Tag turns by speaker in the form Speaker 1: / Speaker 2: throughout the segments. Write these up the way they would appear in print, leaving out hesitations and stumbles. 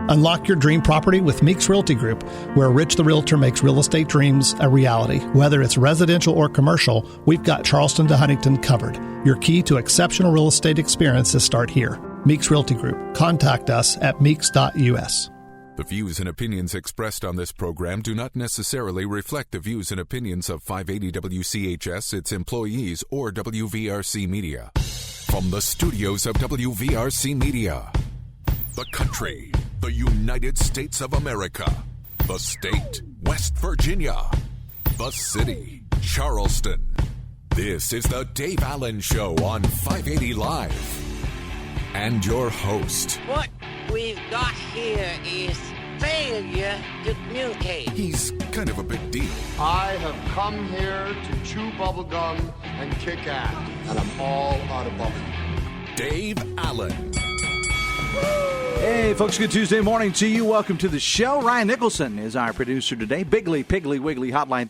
Speaker 1: Unlock your dream property with Meeks Realty Group, where Rich the Realtor makes real estate dreams a reality. Whether it's residential or commercial, we've got Charleston to Huntington covered. Your key to exceptional real estate experiences start here. Meeks Realty Group. Contact us at meeks.us.
Speaker 2: The views and opinions expressed on this program do not necessarily reflect the views and opinions of 580 WCHS, its employees, or WVRC Media. From the studios of WVRC Media, the country, the United States of America, the state, West Virginia, the city, Charleston. This is the Dave Allen Show on 580 Live. And your host.
Speaker 3: What we've got here is failure to communicate.
Speaker 2: He's kind of a big deal.
Speaker 4: I have come here to chew bubblegum and kick ass, and I'm all out of bubblegum.
Speaker 2: Dave Allen.
Speaker 5: Hey, folks, good Tuesday morning to you. Welcome to the show. Ryan Nicholson is our producer today. Bigly, Piggly, Wiggly, hotline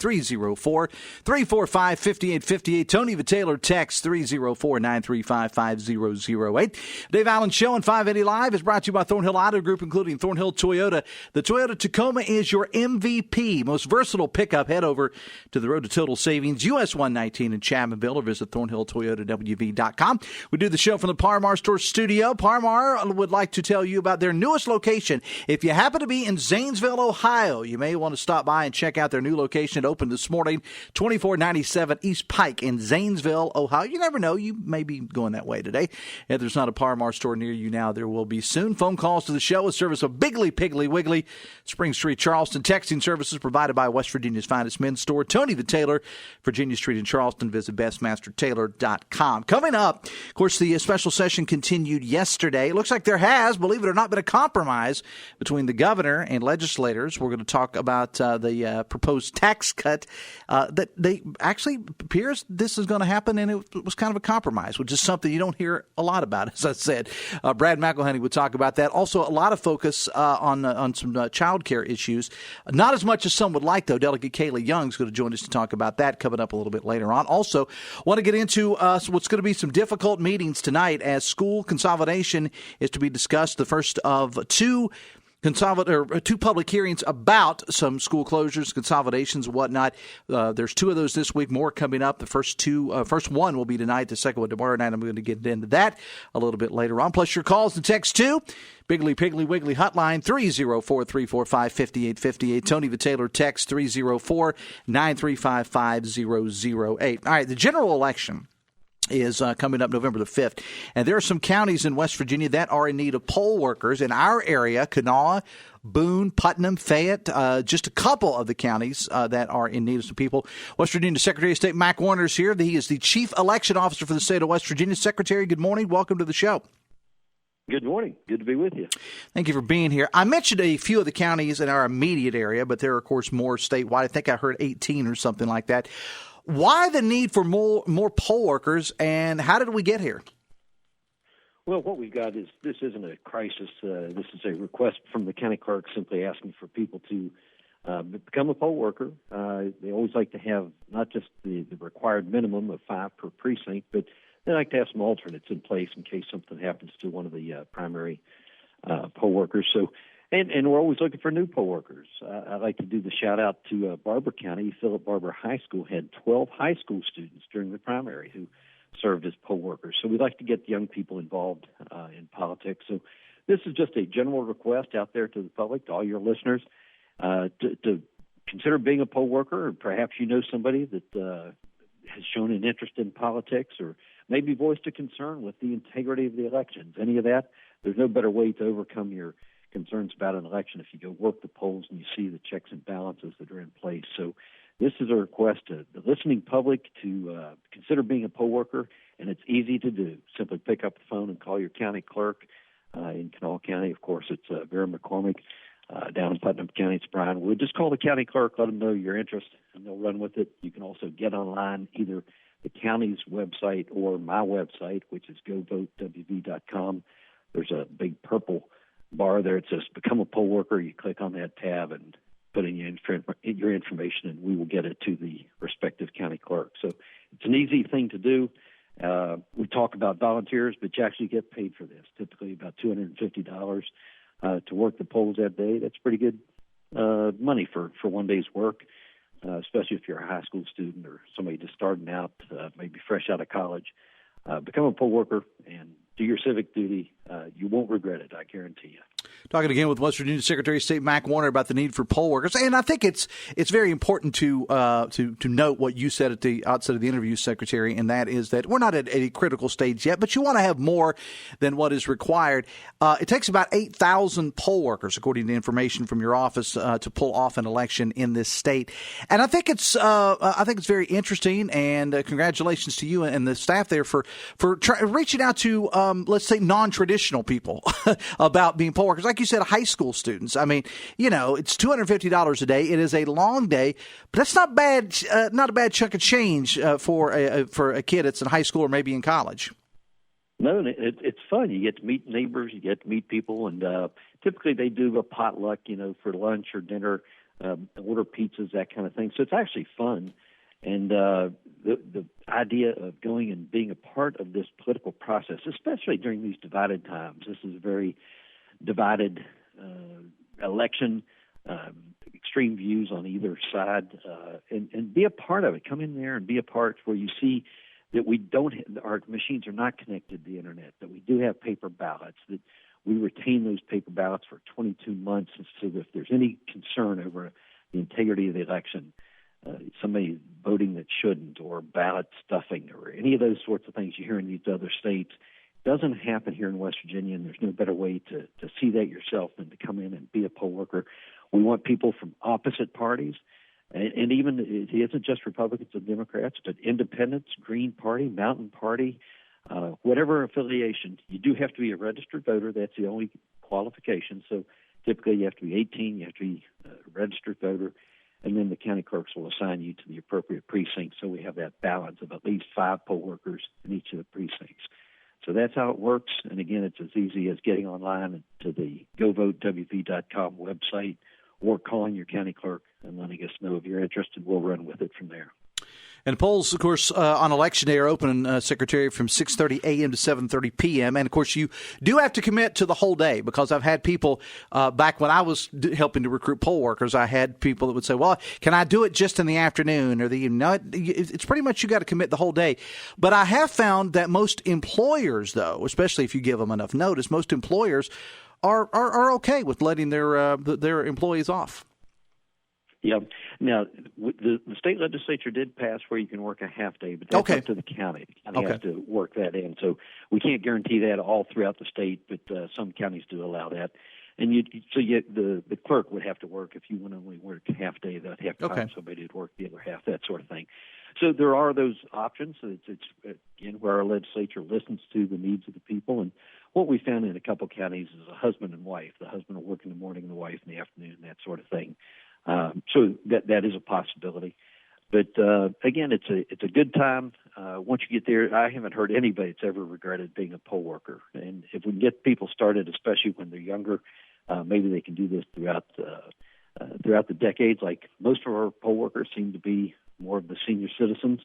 Speaker 5: 304-345-5858. Tony Vitaylor, text 304-935-5008. Dave Allen Show on 580 Live is brought to you by Thornhill Auto Group, including Thornhill Toyota. The Toyota Tacoma is your MVP, most versatile pickup. Head over to the road to total savings, US 119 in Chapmanville, or visit ThornhillToyotaWV.com. We do the show from the Parmar Store studio. Parmar would like to tell you about their newest location. If you happen to be in Zanesville, Ohio, you may want to stop by and check out their new location. It opened this morning, 2497 East Pike in Zanesville, Ohio. You never know. You may be going that way today. If there's not a Parmar store near you now, there will be soon. Phone calls to the show a service of Bigly, Piggly, Wiggly, Spring Street, Charleston. Texting services provided by West Virginia's finest men's store, Tony Vitaylor, Virginia Street in Charleston. Visit bestmastertaylor.com. Coming up, of course, the special session continued yesterday. It looks like there has, believe it or not, been a compromise between the governor and legislators. We're going to talk about the proposed tax cut that they actually appears this is going to happen, and it was kind of a compromise, which is something you don't hear a lot about, as I said. Brad McElhinny would talk about that. Also, a lot of focus on some child care issues. Not as much as some would like, though. Delegate Kayla Young is going to join us to talk about that coming up a little bit later on. Also, want to get into what's going to be some difficult meetings tonight as school consolidation is to be discussed. The first of two public hearings about some school closures, consolidations, and whatnot. There's two of those this week, more coming up. The first one will be tonight, the second one tomorrow night. I'm going to get into that a little bit later on. Plus your calls and texts too. Bigly, Piggly, Wiggly, hotline 304-345-5858. Tony Vitaylor, text 304-935-5008. All right, the general election is coming up November the 5th. And there are some counties in West Virginia that are in need of poll workers. In our area, Kanawha, Boone, Putnam, Fayette, just a couple of the counties that are in need of some people. West Virginia Secretary of State Mac Warner is here. He is the Chief Election Officer for the state of West Virginia. Secretary, good morning. Welcome to the show.
Speaker 6: Good morning. Good to be with you.
Speaker 5: Thank you for being here. I mentioned a few of the counties in our immediate area, but there are, of course, more statewide. I think I heard 18 or something like that. Why the need for more poll workers, and how did we get here?
Speaker 6: Well, what we've got is this isn't a crisis. This is a request from the county clerk simply asking for people to become a poll worker. They always like to have not just the required minimum of 5 per precinct, but they like to have some alternates in place in case something happens to one of the primary poll workers. So, and we're always looking for new poll workers. I'd like to do the shout out to Barber County. Philip Barber High School had 12 high school students during the primary who served as poll workers. So we'd like to get young people involved in politics. So this is just a general request out there to the public, to all your listeners, to consider being a poll worker, or perhaps you know somebody that has shown an interest in politics or maybe voiced a concern with the integrity of the elections. Any of that, there's no better way to overcome your concerns about an election if you go work the polls and you see the checks and balances that are in place. So this is a request to the listening public to consider being a poll worker, and it's easy to do. Simply pick up the phone and call your county clerk. In Kanawha County, of course, it's Vera McCormick. Down in Putnam County, it's Brian Wood. Just call the county clerk, let them know your interest, and they'll run with it. You can also get online either the county's website or my website, which is govotewv.com. There's a big purple bar there. It says Become a Poll Worker. You click on that tab and put in your information, and we will get it to the respective county clerk. So it's an easy thing to do. We talk about volunteers, but you actually get paid for this, typically about $250. to work the polls that day. That's pretty good money for one day's work, especially if you're a high school student or somebody just starting out, maybe fresh out of college. Become a poll worker and do your civic duty. You won't regret it, I guarantee you.
Speaker 5: Talking again with West Virginia Secretary of State Mac Warner about the need for poll workers, and I think it's very important to note what you said at the outset of the interview, Secretary, and that is that we're not at a critical stage yet, but you want to have more than what is required. It takes about 8,000 poll workers, according to information from your office, to pull off an election in this state, and I think it's very interesting. And congratulations to you and the staff there for reaching out to let's say non-traditional people about being poll workers. Like you said, high school students. I mean, it's $250 a day. It is a long day, but that's not bad. Not a bad chunk of change for a kid that's in high school or maybe in college.
Speaker 6: No, it's fun. You get to meet neighbors. You get to meet people, and typically they do a potluck, for lunch or dinner, order pizzas, that kind of thing. So it's actually fun. And the idea of going and being a part of this political process, especially during these divided times, this is a very divided election, extreme views on either side, and be a part of it. Come in there and be a part where you see that our machines are not connected to the internet, that we do have paper ballots, that we retain those paper ballots for 22 months, so that if there's any concern over the integrity of the election, somebody voting that shouldn't, or ballot stuffing, or any of those sorts of things you hear in these other states, doesn't happen here in West Virginia, and there's no better way to see that yourself than to come in and be a poll worker. We want people from opposite parties, and even it isn't just Republicans and Democrats, but independents, Green Party, Mountain Party, whatever affiliation. You do have to be a registered voter. That's the only qualification. So typically you have to be 18, you have to be a registered voter, and then the county clerks will assign you to the appropriate precinct. So we have that balance of at least 5 poll workers in each of the precincts. So that's how it works. And again, it's as easy as getting online to the govotewv.com website or calling your county clerk and letting us know if you're interested. We'll run with it from there.
Speaker 5: And polls, of course, on Election Day are open, Secretary, from 6:30 a.m. to 7:30 p.m. And, of course, you do have to commit to the whole day, because I've had people back when I was helping to recruit poll workers, I had people that would say, well, can I do it just in the afternoon or the evening? No, it's pretty much you got to commit the whole day. But I have found that most employers, though, especially if you give them enough notice, most employers are okay with letting their employees off.
Speaker 6: Yeah. Now, the state legislature did pass where you can work a half day, but that's up to the county. The county has to work that in. So we can't guarantee that all throughout the state, but some counties do allow that. And the clerk would have to work if you would only work a half day. They'd have to find somebody to work the other half, that sort of thing. So there are those options. It's again where our legislature listens to the needs of the people. And what we found in a couple counties is a husband and wife. The husband will work in the morning and the wife in the afternoon, that sort of thing. So that is a possibility. But again, it's a good time. Once you get there, I haven't heard anybody that's ever regretted being a poll worker. And if we can get people started, especially when they're younger, maybe they can do this throughout the decades. Like most of our poll workers seem to be more of the senior citizens,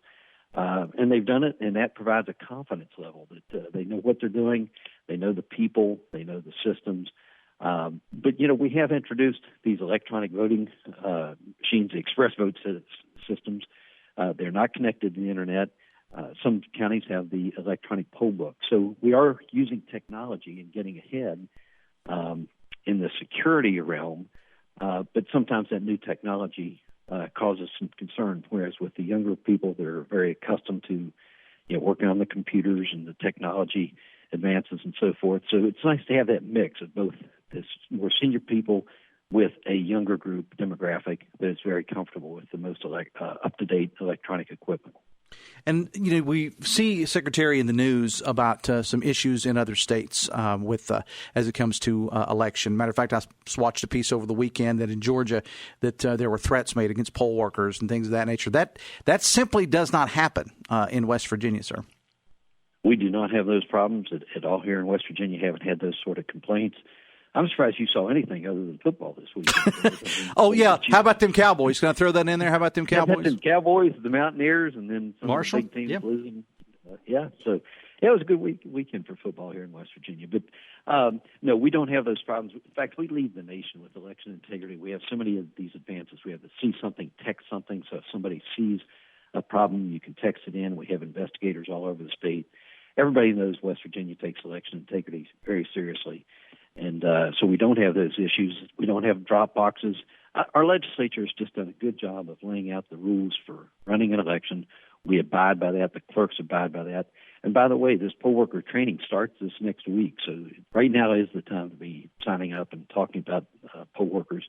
Speaker 6: and they've done it, and that provides a confidence level that they know what they're doing, they know the people, they know the systems. But, we have introduced these electronic voting machines, the express vote systems. They're not connected to the internet. Some counties have the electronic poll book. So we are using technology and getting ahead in the security realm, but sometimes that new technology causes some concern, whereas with the younger people, they're very accustomed to working on the computers and the technology advances and so forth. So it's nice to have that mix of both this more senior people with a younger group demographic that is very comfortable with the most up-to-date electronic equipment.
Speaker 5: And, we see, Secretary, in the news about some issues in other states as it comes to election. Matter of fact, I watched a piece over the weekend that in Georgia that there were threats made against poll workers and things of that nature. That simply does not happen in West Virginia, sir.
Speaker 6: We do not have those problems at all here in West Virginia. Haven't had those sort of complaints. I'm surprised you saw anything other than football this week.
Speaker 5: Oh, yeah. How about them Cowboys? Can I throw that in there? How about them Cowboys?
Speaker 6: Them Cowboys, the Mountaineers, and then some
Speaker 5: Marshall?
Speaker 6: of the big teams losing. So Yeah, it was a good weekend for football here in West Virginia. But, no, we don't have those problems. In fact, we lead the nation with election integrity. We have so many of these advances. We have the see something, text something. So if somebody sees a problem, you can text it in. We have investigators all over the state. Everybody knows West Virginia takes election integrity very seriously. And so we don't have those issues. We don't have drop boxes. Our legislature has just done a good job of laying out the rules for running an election. We abide by that. The clerks abide by that. And by the way, this poll worker training starts this next week. So right now is the time to be signing up and talking about poll workers,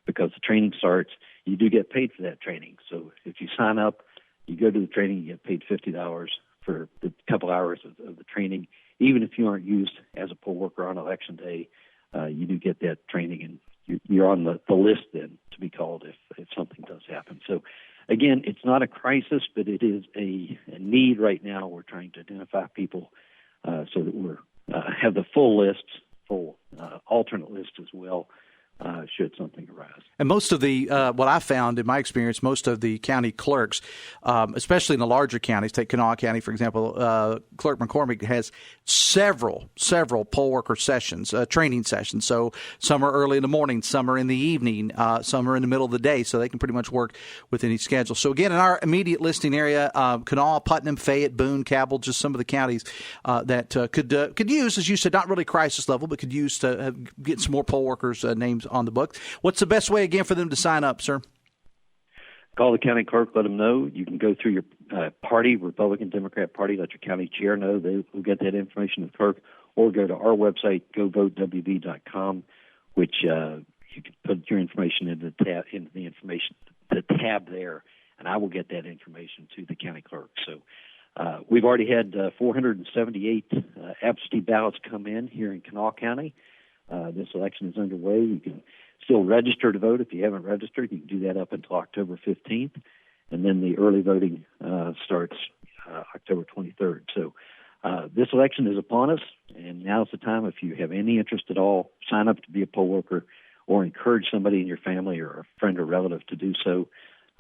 Speaker 6: because the training starts. You do get paid for that training. So if you sign up, you go to the training, you get paid $50 for the couple hours of the training. Even if you aren't used as a poll worker on election day, you do get that training, and you're on the list then to be called if something does happen. So, again, it's not a crisis, but it is a need right now. We're trying to identify people so that we're have the full list, full alternate list as well, should something arise.
Speaker 5: And most of the, what I found in my experience, most of the county clerks, especially in the larger counties, take Kanawha County, for example, Clerk McCormick has several poll worker sessions, training sessions. So some are early in the morning, some are in the evening, some are in the middle of the day, so they can pretty much work with any schedule. So again, in our immediate listing area, Kanawha, Putnam, Fayette, Boone, Cabell, just some of the counties that could use, as you said, not really crisis level, but could use to get some more poll workers' names on the book. What's the best way, again, for them to sign up, sir?
Speaker 6: Call the county clerk, let them know. You can go through your party, Republican, Democrat party, let your county chair know. They will get that information to the clerk, or go to our website, govotewv.com, which you can put your information into the tab there, and I will get that information to the county clerk. So we've already had 478 absentee ballots come in here in Kanawha County. This election is underway. You can still register to vote if you haven't registered. You can do that up until October 15th, and then the early voting starts October 23rd. So this election is upon us, and now's the time. If you have any interest at all, sign up to be a poll worker, or encourage somebody in your family or a friend or relative to do so.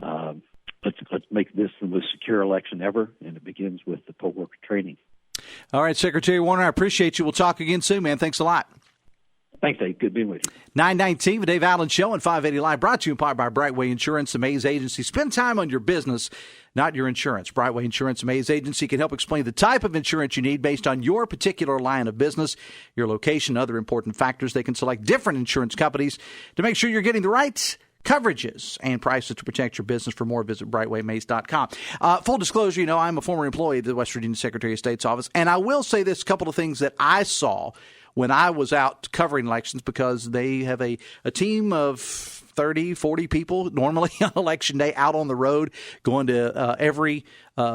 Speaker 6: Let's make this the most secure election ever, and it begins with the poll worker training. All
Speaker 5: right, Secretary Warner, I appreciate you. We'll talk again soon, man. Thanks a lot.
Speaker 6: Thanks, Dave. Good being with you.
Speaker 5: 9:19, the Dave Allen Show on 580 Live, brought to you in part by Brightway Insurance, the Mays Agency. Spend time on your business, not your insurance. Brightway Insurance, the Mays Agency can help explain the type of insurance you need based on your particular line of business, your location, other important factors. They can select different insurance companies to make sure you're getting the right coverages and prices to protect your business. For more, visit brightwaymays.com. Full disclosure, I'm a former employee of the West Virginia Secretary of State's office, and I will say this, a couple of things that I saw when I was out covering elections, because they have a team of 30, 40 people normally on Election Day out on the road going to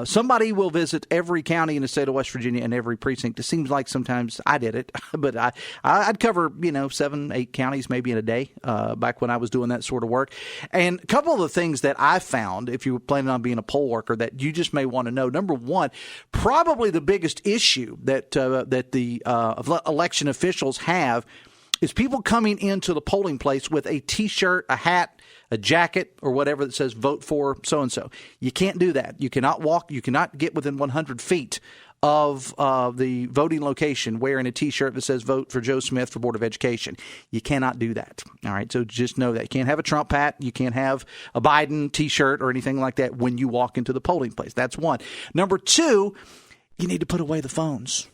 Speaker 5: somebody will visit every county in the state of West Virginia and every precinct. It seems like sometimes I did it, but I'd cover, 7, 8 counties maybe in a day back when I was doing that sort of work. And a couple of the things that I found, if you were planning on being a poll worker, that you just may want to know. Number one, probably the biggest issue that the election officials have is people coming into the polling place with a T-shirt, a hat, a jacket, or whatever that says vote for so-and-so. You can't do that. You cannot walk. You cannot get within 100 feet of the voting location wearing a T-shirt that says vote for Joe Smith for Board of Education. You cannot do that. All right, so just know that. You can't have a Trump hat. You can't have a Biden T-shirt or anything like that when you walk into the polling place. That's one. Number two, you need to put away the phones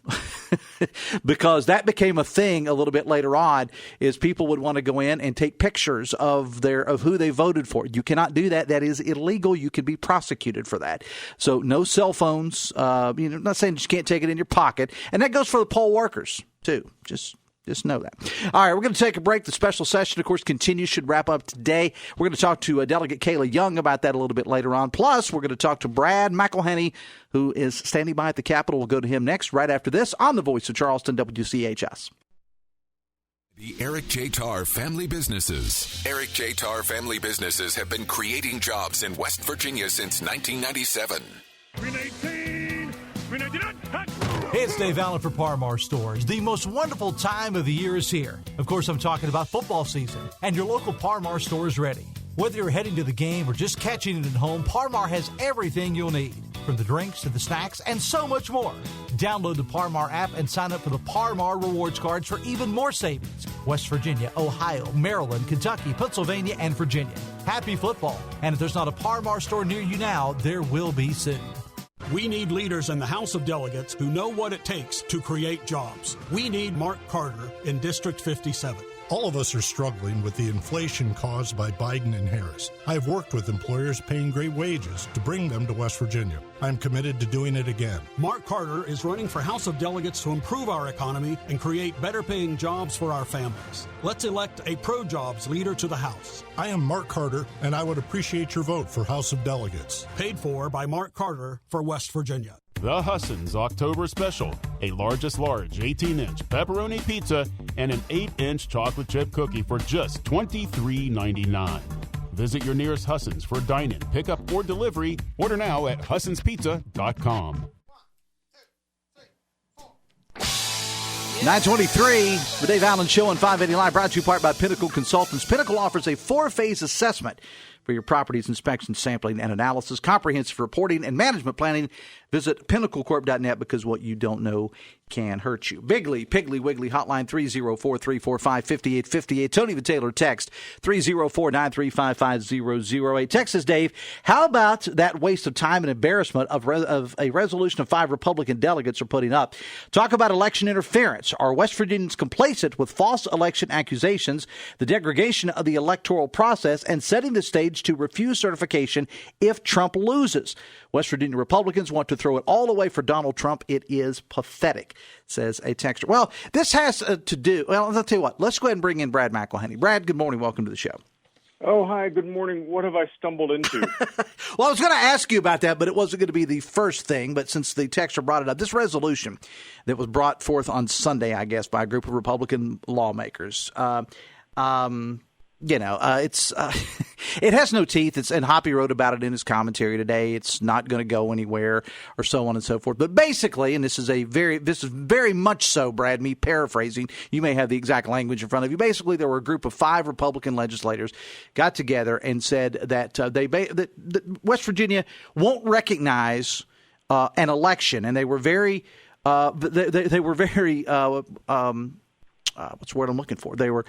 Speaker 5: because that became a thing a little bit later on, is people would want to go in and take pictures of who they voted for. You cannot do that. That is illegal. You could be prosecuted for that. So no cell phones. I'm not saying you can't take it in your pocket. And that goes for the poll workers too. Just know that. All right, we're going to take a break. The special session, of course, continues, should wrap up today. We're going to talk to Delegate Kayla Young about that a little bit later on. Plus, we're going to talk to Brad McElhinny, who is standing by at the Capitol. We'll go to him next, right after this, on the Voice of Charleston, WCHS.
Speaker 2: The Eric J. Tarr Family Businesses. Eric J. Tarr Family Businesses have been creating jobs in West Virginia since 1997.
Speaker 7: 318, 399, hot.
Speaker 8: Hey, it's Dave Allen for Parmar Stores. The most wonderful time of the year is here. Of course, I'm talking about football season, and your local Parmar store is ready. Whether you're heading to the game or just catching it at home, Parmar has everything you'll need. from the drinks to the snacks and so much more. Download the Par-Mar app and sign up for the Par-Mar rewards cards for even more savings. West Virginia, Ohio, Maryland, Kentucky, Pennsylvania, and Virginia. Happy football. And if there's not a Par-Mar store near you now, there will be soon.
Speaker 9: We need leaders in the House of Delegates who know what it takes to create jobs. We need Mark Carter in District 57.
Speaker 10: All of us are struggling with the inflation caused by Biden and Harris. I have worked with employers paying great wages to bring them to West Virginia. I'm committed to doing it again.
Speaker 9: Mark Carter is running for House of Delegates to improve our economy and create better paying jobs for our families. Let's elect a pro-jobs leader to the House.
Speaker 10: I am Mark Carter, and I would appreciate your vote for House of Delegates.
Speaker 9: Paid for by Mark Carter for West Virginia.
Speaker 11: The Husson's October Special, a largest large 18-inch pepperoni pizza and an 8-inch chocolate chip cookie for just $23.99. Visit your nearest Husson's for dine-in, pickup, or delivery. Order now at HussonsPizza.com.
Speaker 5: 923, the Dave Allen Show on 580 Live, brought to you in part by Pinnacle Consultants. Pinnacle offers a 4-phase assessment for your property's inspection, sampling, and analysis, comprehensive reporting, and management planning. Visit pinnaclecorp.net, because what you don't know can hurt you. Bigley, Piggly Wiggly, hotline 304-345-5858. Tony the Taylor, text 304-935-5008. Texas Dave, how about that waste of time and embarrassment of a resolution of 5 Republican delegates are putting up? Talk about election interference. Are West Virginians complacent with false election accusations, the degradation of the electoral process, and setting the stage to refuse certification if Trump loses? West Virginia Republicans want to throw it all away for Donald Trump. It is pathetic, says a texter. Well, this has to do, well, I'll tell you what, let's go ahead and bring in Brad McElhinny. Brad, good morning. Welcome to the show.
Speaker 12: Oh, hi. Good morning. What have I stumbled into?
Speaker 5: Well, I was going to ask you about that, but it wasn't going to be the first thing. But since the texter brought it up, this resolution that was brought forth on Sunday, I guess, by a group of Republican lawmakers, it's it has no teeth. And Hoppy wrote about it in his commentary today. It's not going to go anywhere, or so on and so forth. But basically, and this is very much so, Brad, me paraphrasing, you may have the exact language in front of you. Basically, there were a group of 5 Republican legislators got together and said that that West Virginia won't recognize an election, and they were very they were very what's the word I'm looking for? They were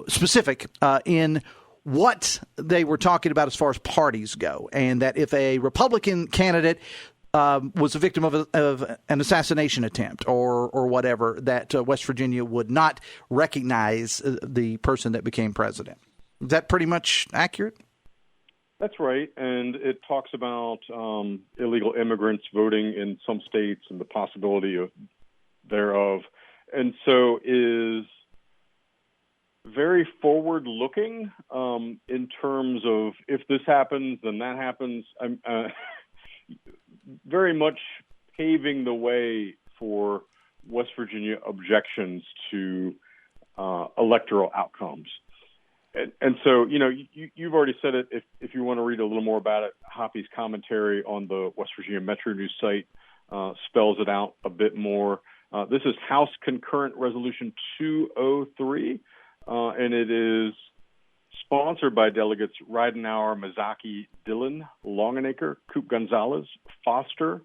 Speaker 5: specific in what they were talking about as far as parties go, and that if a Republican candidate was a victim of an assassination attempt or whatever, that West Virginia would not recognize the person that became president. Is that pretty much accurate?
Speaker 12: That's right, and it talks about illegal immigrants voting in some states and the possibility thereof. And so is very forward-looking in terms of if this happens, then that happens. Very much paving the way for West Virginia objections to electoral outcomes. And so, you've already said it. If you want to read a little more about it, Hoppy's commentary on the West Virginia Metro News site spells it out a bit more. This is House Concurrent Resolution 203, and it is sponsored by delegates Ridenauer, Mazzocchi, Dillon, Longenacre, Coop Gonzalez, Foster,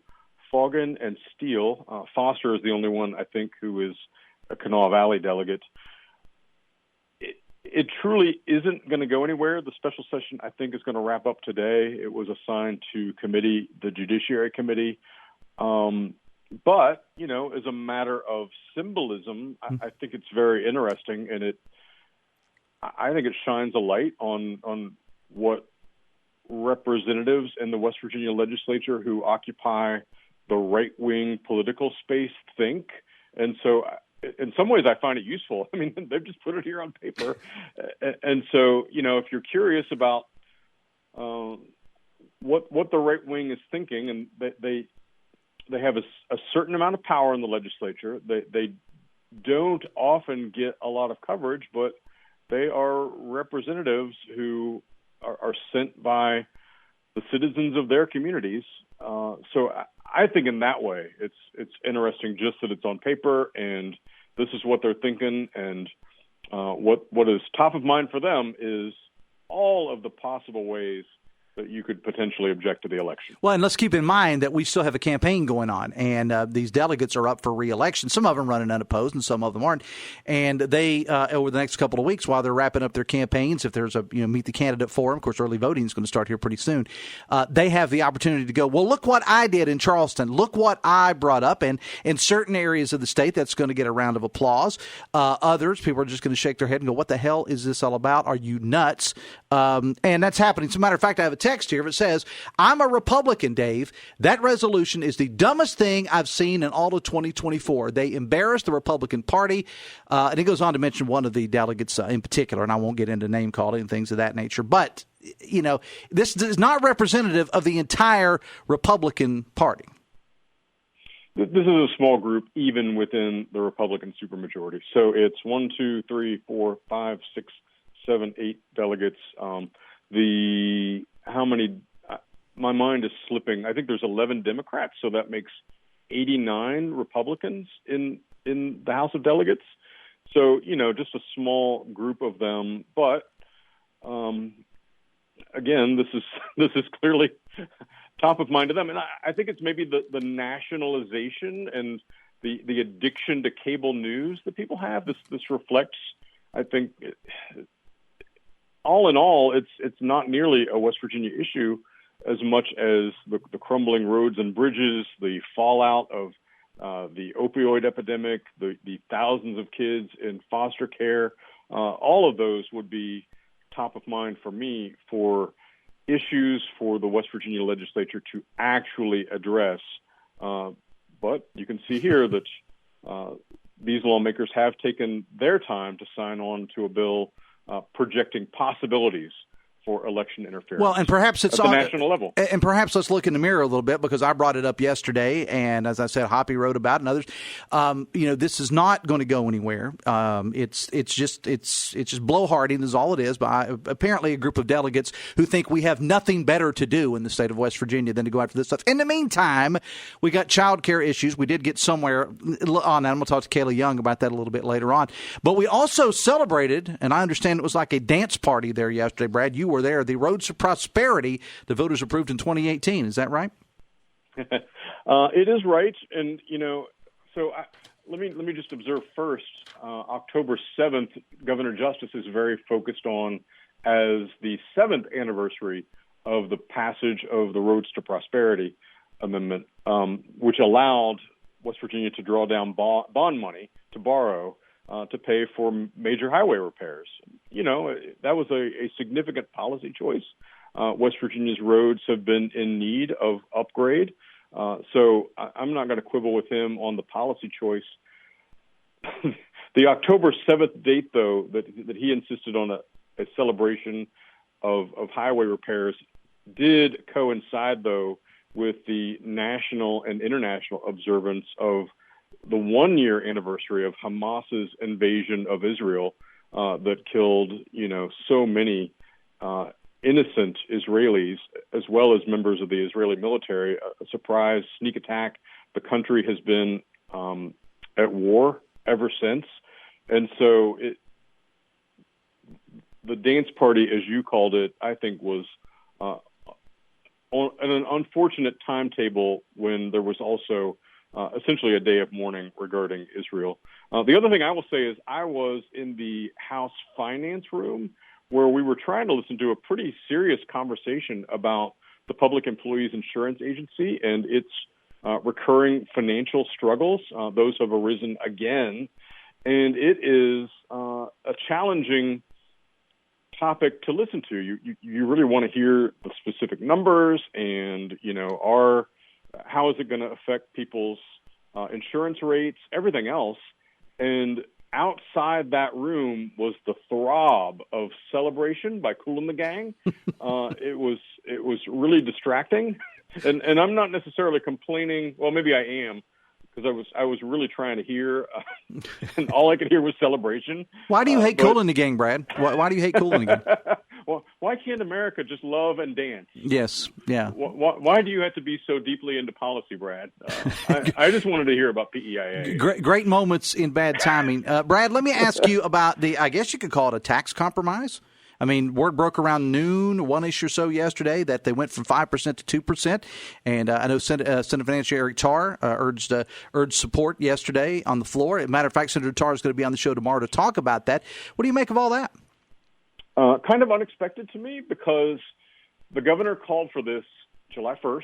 Speaker 12: Foggin, and Steele. Foster is the only one, I think, who is a Kanawha Valley delegate. It truly isn't going to go anywhere. The special session, I think, is going to wrap up today. It was assigned to committee, the Judiciary Committee. But, as a matter of symbolism, I think it's very interesting, and I think it shines a light on what representatives in the West Virginia legislature who occupy the right-wing political space think. And so in some ways I find it useful. I mean, they've just put it here on paper. And so, if you're curious about what the right wing is thinking, and they have a certain amount of power in the legislature. They don't often get a lot of coverage, but they are representatives who are sent by the citizens of their communities. So I think in that way, it's interesting just that it's on paper and this is what they're thinking. And what is top of mind for them is all of the possible ways that you could potentially object to the election.
Speaker 5: Well, and let's keep in mind that we still have a campaign going on, and these delegates are up for re-election. Some of them running unopposed, and some of them aren't. And they, over the next couple of weeks, while they're wrapping up their campaigns, if there's a meet the candidate forum, of course, early voting is going to start here pretty soon. They have the opportunity to go, well, look what I did in Charleston. Look what I brought up. And in certain areas of the state, that's going to get a round of applause. Others, people are just going to shake their head and go, what the hell is this all about? Are you nuts? And that's happening. As a matter of fact, I have a text here that says, I'm a Republican, Dave. That resolution is the dumbest thing I've seen in all of 2024. They embarrassed the Republican Party. And it goes on to mention one of the delegates in particular, and I won't get into name calling and things of that nature. But, this is not representative of the entire Republican Party.
Speaker 12: This is a small group, even within the Republican supermajority. So it's 1, 2, 3, 4, 5, 6, 7, 8 delegates. How many? My mind is slipping. I think there's 11 Democrats, so that makes 89 Republicans in the House of Delegates. So just a small group of them. But again, this is clearly top of mind to them, and I think it's maybe the nationalization and the addiction to cable news that people have. This reflects, I think. All in all, it's not nearly a West Virginia issue as much as the crumbling roads and bridges, the fallout of the opioid epidemic, the thousands of kids in foster care. All of those would be top of mind for me for issues for the West Virginia legislature to actually address. But you can see here that these lawmakers have taken their time to sign on to a bill projecting possibilities for election interference.
Speaker 5: Well, and perhaps it's
Speaker 12: at the national level.
Speaker 5: And perhaps let's look in the mirror a little bit, because I brought it up yesterday, and as I said, Hoppy wrote about it and others. This is not going to go anywhere. It's just blowharding is all it is by apparently a group of delegates who think we have nothing better to do in the state of West Virginia than to go after this stuff. In the meantime, we got child care issues. We did get somewhere on that. I'm going to talk to Kayla Young about that a little bit later on. But we also celebrated, and I understand it was like a dance party there yesterday, Brad. You were there, the Roads to Prosperity the voters approved in 2018. Is that right?
Speaker 12: It is right. And, so let me just observe first, October 7th, Governor Justice is very focused on as the 7th anniversary of the passage of the Roads to Prosperity Amendment, which allowed West Virginia to draw down bond money to borrow to pay for major highway repairs. That was a significant policy choice. West Virginia's roads have been in need of upgrade. So I'm not going to quibble with him on the policy choice. The October 7th date, though, that he insisted on a celebration of highway repairs did coincide, though, with the national and international observance of the 1-year anniversary of Hamas's invasion of Israel that killed, so many innocent Israelis, as well as members of the Israeli military. A surprise sneak attack. The country has been at war ever since. And so the dance party, as you called it, I think was on an unfortunate timetable when there was also essentially a day of mourning regarding Israel. The other thing I will say is I was in the House Finance Room where we were trying to listen to a pretty serious conversation about the Public Employees Insurance Agency and its recurring financial struggles. Those have arisen again. And it is a challenging topic to listen to. You really want to hear the specific numbers and, how is it going to affect people's insurance rates, everything else. And outside that room was the throb of celebration by Kool and the Gang. It was really distracting. And I'm not necessarily complaining. Well, maybe I am, because I was really trying to hear, and all I could hear was celebration.
Speaker 5: Why do you hate Kool and the Gang, Brad? Why do you hate Kool and the Gang?
Speaker 12: Well, why can't America just love and dance?
Speaker 5: Yes, yeah.
Speaker 12: Why do you have to be so deeply into policy, Brad? I just wanted to hear about PEIA.
Speaker 5: Great moments in bad timing. Brad, let me ask you about I guess you could call it a tax compromise. I mean, word broke around noon, one-ish or so yesterday, that they went from 5% to 2%. And I know Senate Finance Chair Eric Tarr urged support yesterday on the floor. As a matter of fact, Senator Tarr is going to be on the show tomorrow to talk about that. What do you make of all that?
Speaker 12: Kind of unexpected to me, because the governor called for this July 1st,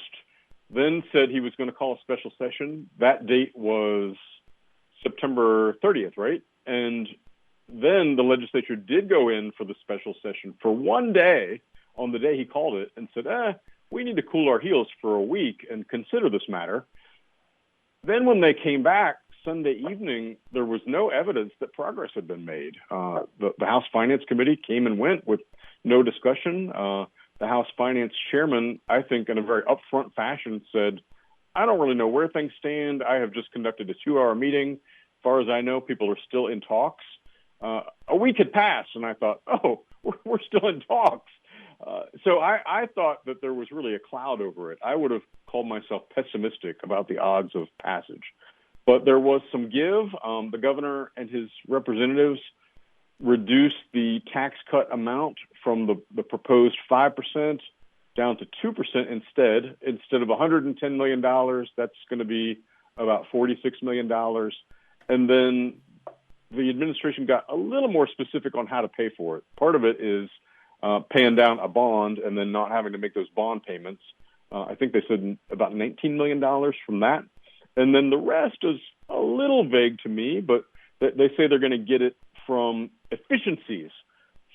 Speaker 12: then said he was going to call a special session. That date was September 30th, right? And then the legislature did go in for the special session for one day on the day he called it and said, we need to cool our heels for a week and consider this matter. Then when they came back Sunday evening, there was no evidence that progress had been made. The House Finance Committee came and went with no discussion. The House Finance Chairman, I think in a very upfront fashion, said, I don't really know where things stand. I have just conducted a 2-hour meeting. As far as I know, people are still in talks. A week had passed, and I thought, we're still in talks. So I thought that there was really a cloud over it. I would have called myself pessimistic about the odds of passage. But there was some give. The governor and his representatives reduced the tax cut amount from the proposed 5% down to 2% instead of $110 million. That's going to be about $46 million. And then the administration got a little more specific on how to pay for it. Part of it is paying down a bond and then not having to make those bond payments. I think they said about $19 million from that. And then the rest is a little vague to me, but they say they're going to get it from efficiencies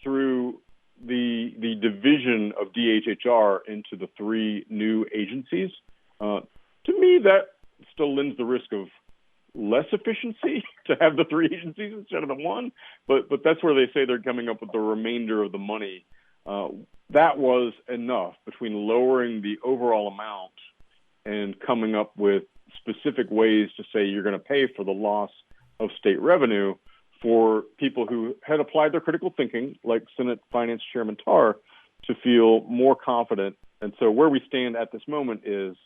Speaker 12: through the division of DHHR into the 3 new agencies. To me, that still lends the risk of less efficiency to have the 3 agencies instead of the 1, but that's where they say they're coming up with the remainder of the money. That was enough between lowering the overall amount and coming up with specific ways to say you're going to pay for the loss of state revenue for people who had applied their critical thinking, like Senate Finance Chairman Tarr, to feel more confident. And so where we stand at this moment is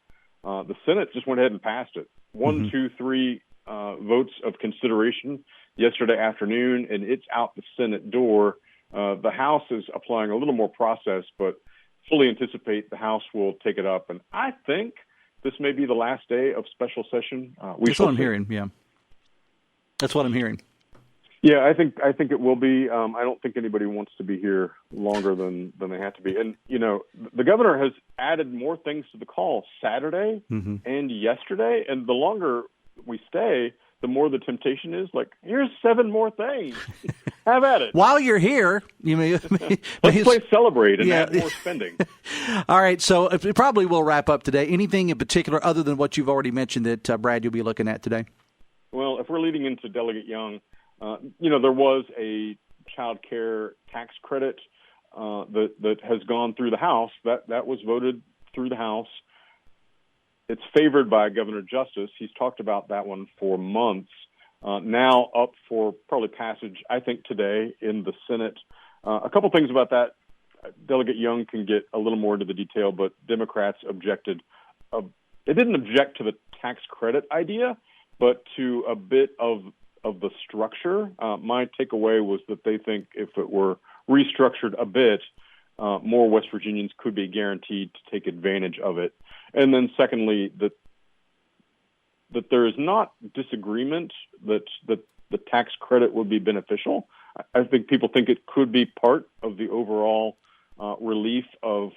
Speaker 12: the Senate just went ahead and passed it. 1, 2, 3 votes of consideration yesterday afternoon, and it's out the Senate door. The House is applying a little more process, but fully anticipate the House will take it up. And I think this may be the last day of special session.
Speaker 5: That's what I'm hearing, yeah. That's what I'm hearing.
Speaker 12: Yeah, I think it will be. I don't think anybody wants to be here longer than they have to be. And, the governor has added more things to the call Saturday and yesterday. And the longer we stay, the more the temptation is like, here's 7 more things. Have at it.
Speaker 5: While you're here,
Speaker 12: let's play celebrate and add more spending.
Speaker 5: All right, so it probably will wrap up today. Anything in particular other than what you've already mentioned that, Brad, you'll be looking at today?
Speaker 12: Well, if we're leading into Delegate Young, there was a child care tax credit that has gone through the House. That was voted through the House. It's favored by Governor Justice. He's talked about that one for months. Now up for probably passage, I think, today in the Senate. A couple things about that. Delegate Young can get a little more into the detail, but Democrats objected. They didn't object to the tax credit idea, but to a bit of the structure. My takeaway was that they think if it were restructured a bit, more West Virginians could be guaranteed to take advantage of it. And then secondly, that there is not disagreement that the tax credit would be beneficial. I think people think it could be part of the overall relief of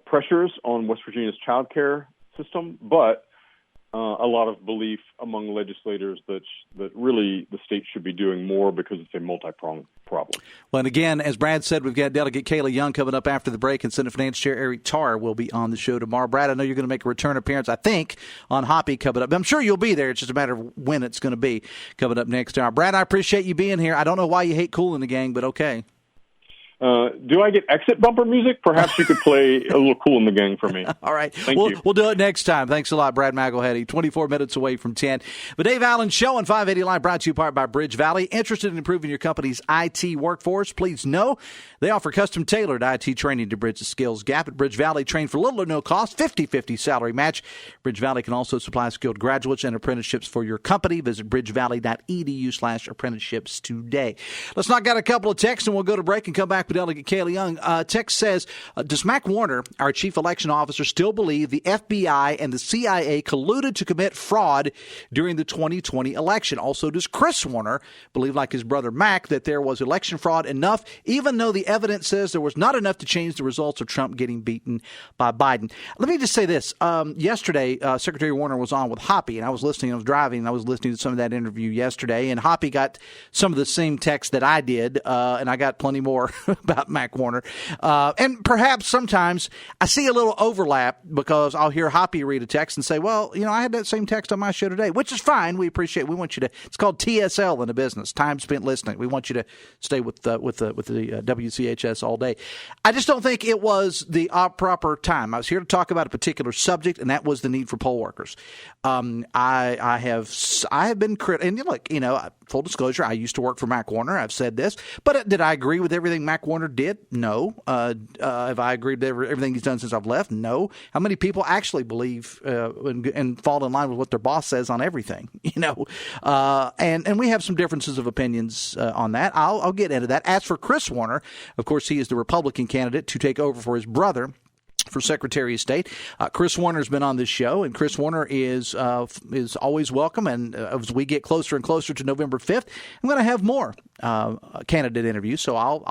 Speaker 12: pressures on West Virginia's child care system, but a lot of belief among legislators that really the state should be doing more because it's a multi-pronged problem.
Speaker 5: Well, and again, as Brad said, we've got Delegate Kayla Young coming up after the break, and Senate Finance Chair Eric Tarr will be on the show tomorrow. Brad, I know you're going to make a return appearance, I think, on Hoppy coming up. I'm sure you'll be there. It's just a matter of when it's going to be coming up next hour. Brad, I appreciate you being here. I don't know why you hate Cool in the Gang, but okay.
Speaker 12: Do I get exit bumper music? Perhaps you could play a little Cool in the Gang for me.
Speaker 5: All right.
Speaker 12: Thank you.
Speaker 5: We'll do it next time. Thanks a lot, Brad McElhinny. 24 minutes away from 10. The Dave Allen Show on 580 Live brought to you in part by Bridge Valley. Interested in improving your company's IT workforce? Please know they offer custom-tailored IT training to bridge the skills gap. At Bridge Valley, train for little or no cost, 50-50 salary match. Bridge Valley can also supply skilled graduates and apprenticeships for your company. Visit bridgevalley.edu/apprenticeships today. Let's knock out a couple of texts, and we'll go to break and come back with Delegate Kayla Young. Text says, does Mac Warner, our chief election officer, still believe the FBI and the CIA colluded to commit fraud during the 2020 election? Also, does Chris Warner believe, like his brother Mac, that there was election fraud enough, even though the evidence says there was not enough to change the results of Trump getting beaten by Biden? Let me just say this. Yesterday, Secretary Warner was on with Hoppy, and I was listening. I was driving, and I was listening to some of that interview yesterday, and Hoppy got some of the same text that I did, and I got plenty more about Mac Warner. And perhaps sometimes I see a little overlap because I'll hear Hoppy read a text and say, well, I had that same text on my show today, which is fine. We appreciate it. We want you to, it's called TSL in the business, time spent listening. We want you to stay with the WCHS all day. I just don't think it was the proper time. I was here to talk about a particular subject, and that was the need for poll workers. I have been critical, and look, full disclosure, I used to work for Mac Warner. I've said this, but did I agree with everything Mac Warner did? No. Have I agreed with everything he's done since I've left? No. How many people actually believe and fall in line with what their boss says on everything? And we have some differences of opinions on that. I'll get into that. As for Chris Warner, of course, he is the Republican candidate to take over for his brother for Secretary of State. Chris Warner's been on this show, and Chris Warner is always welcome. And as we get closer and closer to November 5th, I'm going to have more candidate interviews. So I'll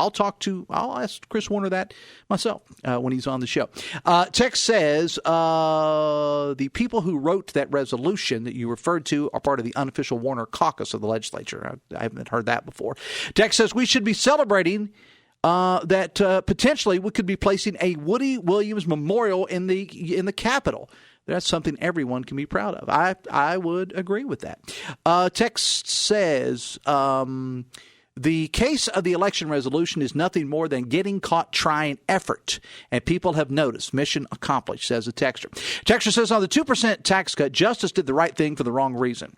Speaker 5: ask Chris Warner that myself when he's on the show. Text says the people who wrote that resolution that you referred to are part of the unofficial Warner caucus of the legislature. I haven't heard that before. Text says we should be celebrating that potentially we could be placing a Woody Williams memorial in the Capitol. That's something everyone can be proud of. I would agree with that. Text says the case of the election resolution is nothing more than getting caught trying effort, and people have noticed. Mission accomplished, says the texter. Texter says on the 2% tax cut, Justice did the right thing for the wrong reason.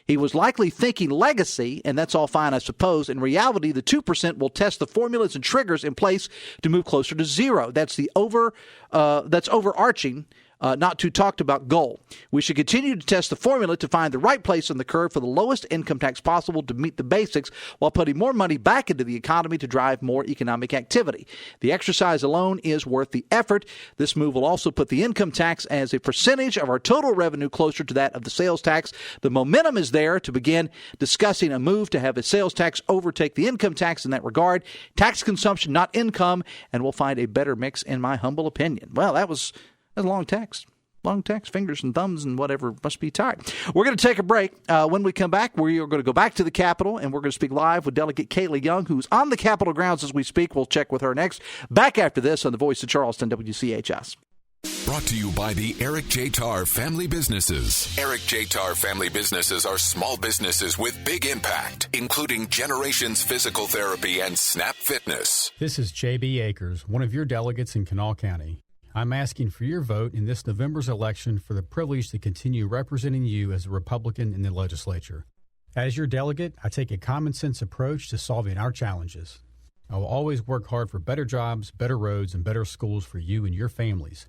Speaker 5: He was likely thinking legacy, and that's all fine, I suppose. In reality, the 2% will test the formulas and triggers in place to move closer to zero. That's that's overarching, not too talked about goal. We should continue to test the formula to find the right place on the curve for the lowest income tax possible to meet the basics while putting more money back into the economy to drive more economic activity. The exercise alone is worth the effort. This move will also put the income tax as a percentage of our total revenue closer to that of the sales tax. The momentum is there to begin discussing a move to have a sales tax overtake the income tax in that regard. Tax consumption, not income, and we'll find a better mix in my humble opinion. Well, that was a long text. Long text, fingers and thumbs and whatever must be tired. We're going to take a break. When we come back, we are going to go back to the Capitol, and we're going to speak live with Delegate Kayla Young, who's on the Capitol grounds as we speak. We'll check with her next. Back after this on the Voice of Charleston, WCHS.
Speaker 2: Brought to you by the Eric J. Tarr Family Businesses. Eric J. Tarr Family Businesses are small businesses with big impact, including Generations Physical Therapy and Snap Fitness.
Speaker 13: This is J.B. Akers, one of your delegates in Kanawha County. I'm asking for your vote in this November's election for the privilege to continue representing you as a Republican in the legislature. As your delegate, I take a common-sense approach to solving our challenges. I will always work hard for better jobs, better roads, and better schools for you and your families.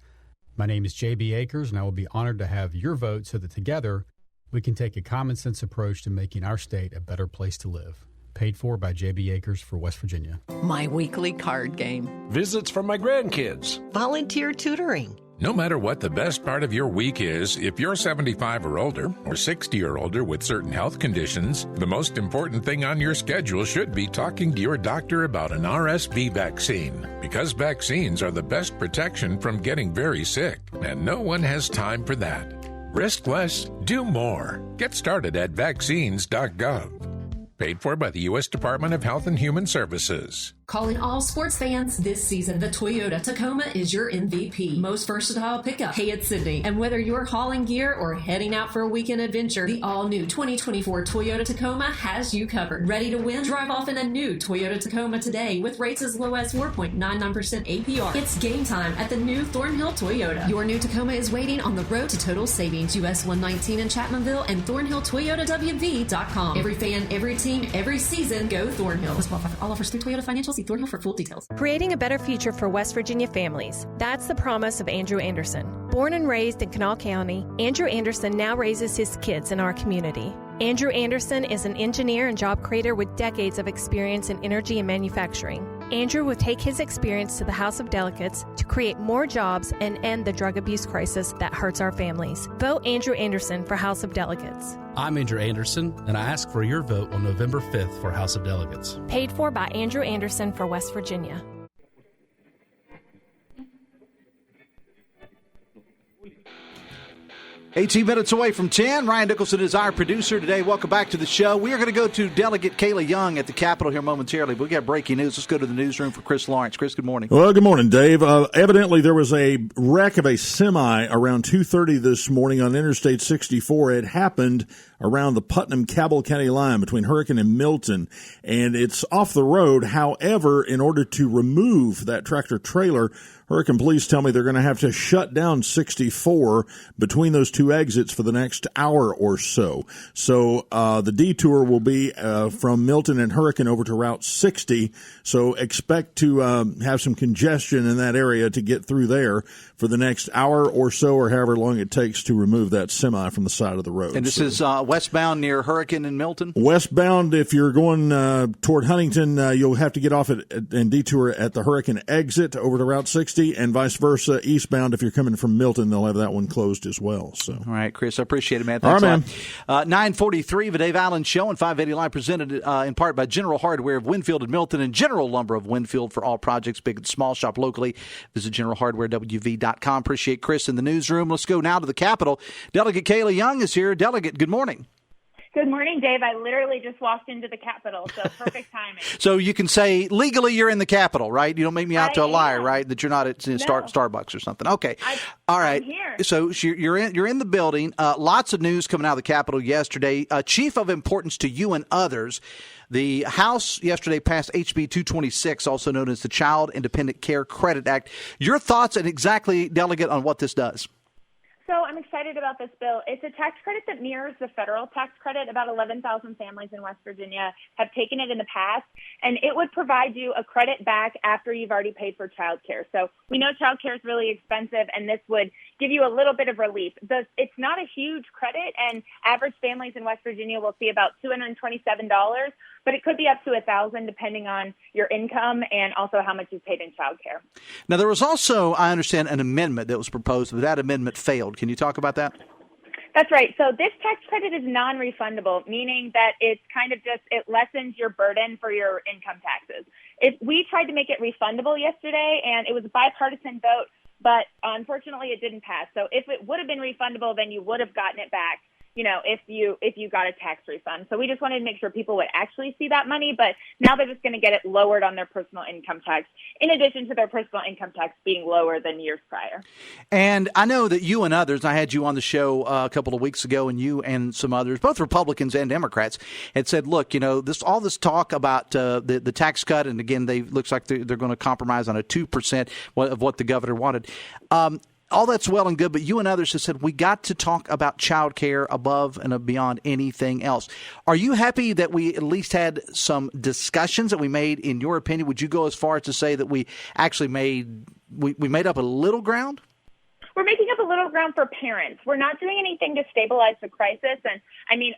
Speaker 13: My name is J.B. Akers, and I will be honored to have your vote so that together we can take a common-sense approach to making our state a better place to live. Paid for by J.B. Akers for West Virginia.
Speaker 14: My weekly card game.
Speaker 15: Visits from my grandkids.
Speaker 14: Volunteer tutoring.
Speaker 16: No matter what the best part of your week is, if you're 75 or older, or 60 or older with certain health conditions, the most important thing on your schedule should be talking to your doctor about an RSV vaccine. Because vaccines are the best protection from getting very sick, and no one has time for that. Risk less, do more. Get started at vaccines.gov. Paid for by the U.S. Department of Health and Human Services.
Speaker 17: Calling all sports fans this season, the Toyota Tacoma is your MVP. Most versatile pickup. Hey, it's Sydney. And whether you're hauling gear or heading out for a weekend adventure, the all-new 2024 Toyota Tacoma has you covered. Ready to win? Drive off in a new Toyota Tacoma today with rates as low as 4.99% APR. It's game time at the new Thornhill Toyota. Your new Tacoma is waiting on the road to total savings. US 119 in Chapmanville and ThornhillToyotaWV.com. Every fan, every team, every season, go Thornhill. Let's qualify for all offers through Toyota Financial. See Thornhill for full details.
Speaker 18: Creating a better future for West Virginia families. That's the promise of Andrew Anderson. Born and raised in Kanawha County, Andrew Anderson now raises his kids in our community. Andrew Anderson is an engineer and job creator with decades of experience in energy and manufacturing. Andrew will take his experience to the House of Delegates to create more jobs and end the drug abuse crisis that hurts our families. Vote Andrew Anderson for House of Delegates.
Speaker 19: I'm Andrew Anderson, and I ask for your vote on November 5th for House of Delegates.
Speaker 18: Paid for by Andrew Anderson for West Virginia.
Speaker 5: 18 minutes away from 10. Ryan Nicholson is our producer today. Welcome back to the show. We are going to go to Delegate Kayla Young at the Capitol here momentarily, but we got breaking news. Let's go to the newsroom for Chris Lawrence. Chris, good morning.
Speaker 20: Well, good morning, Dave. Evidently, there was a wreck of a semi around 2:30 this morning on Interstate 64. It happened around the Putnam-Cabell County line between Hurricane and Milton, and it's off the road. However, in order to remove that tractor-trailer, Hurricane police tell me they're going to have to shut down 64 between those two exits for the next hour or so. So the detour will be from Milton and Hurricane over to Route 60. So expect to have some congestion in that area to get through there for the next hour or so, or however long it takes to remove that semi from the side of the road.
Speaker 5: And this is westbound near Hurricane and Milton?
Speaker 20: Westbound, if you're going toward Huntington, you'll have to get off and detour at the Hurricane exit over to Route 60. And vice versa, eastbound, if you're coming from Milton, they'll have that one closed as well. So,
Speaker 5: all right, Chris, I appreciate it, man. Thanks
Speaker 20: all right,
Speaker 5: man. 9:43, the Dave Allen Show on 580 Live, presented in part by General Hardware of Winfield and Milton and General Lumber of Winfield for all projects, big and small. Shop locally. Visit GeneralHardwareWV.com. Appreciate Chris in the newsroom. Let's go now to the Capitol. Delegate Kayla Young is here. Delegate, good morning.
Speaker 21: Good morning, Dave. I literally just walked into the Capitol, so perfect timing.
Speaker 5: So you can say legally you're in the Capitol, right? You don't make me out to a liar, right? That you're not at Starbucks or something. Okay. All right.
Speaker 21: I'm here.
Speaker 5: So you're in the building. Lots of news coming out of the Capitol yesterday. Chief of importance to you and others, the House yesterday passed HB 226, also known as the Child Independent Care Credit Act. Your thoughts and exactly, Delegate, on what this does?
Speaker 21: So I'm excited about this bill. It's a tax credit that mirrors the federal tax credit. About 11,000 families in West Virginia have taken it in the past, and it would provide you a credit back after you've already paid for child care. So we know child care is really expensive, and this would give you a little bit of relief. It's not a huge credit, and average families in West Virginia will see about $227, but it could be up to $1,000 depending on your income and also how much you've paid in child care.
Speaker 5: Now, there was also, I understand, an amendment that was proposed, but that amendment failed. Can you talk about that?
Speaker 21: That's right. So this tax credit is non-refundable, meaning that it's kind of just, it lessens your burden for your income taxes. We tried to make it refundable yesterday, and it was a bipartisan vote, but unfortunately it didn't pass. So if it would have been refundable, then you would have gotten it back, if you got a tax refund. So we just wanted to make sure people would actually see that money, but now they're just going to get it lowered on their personal income tax, in addition to their personal income tax being lower than years prior.
Speaker 5: And I know that you and others, I had you on the show a couple of weeks ago, and you and some others, both Republicans and Democrats, had said, look, all this talk about the tax cut, and again, looks like they're going to compromise on a 2% of what the governor wanted. All that's well and good, but you and others have said we got to talk about child care above and beyond anything else. Are you happy that we at least had some discussions that we made, in your opinion? Would you go as far as to say that we actually made up a little ground?
Speaker 21: We're making up a little ground for parents. We're not doing anything to stabilize the crisis. And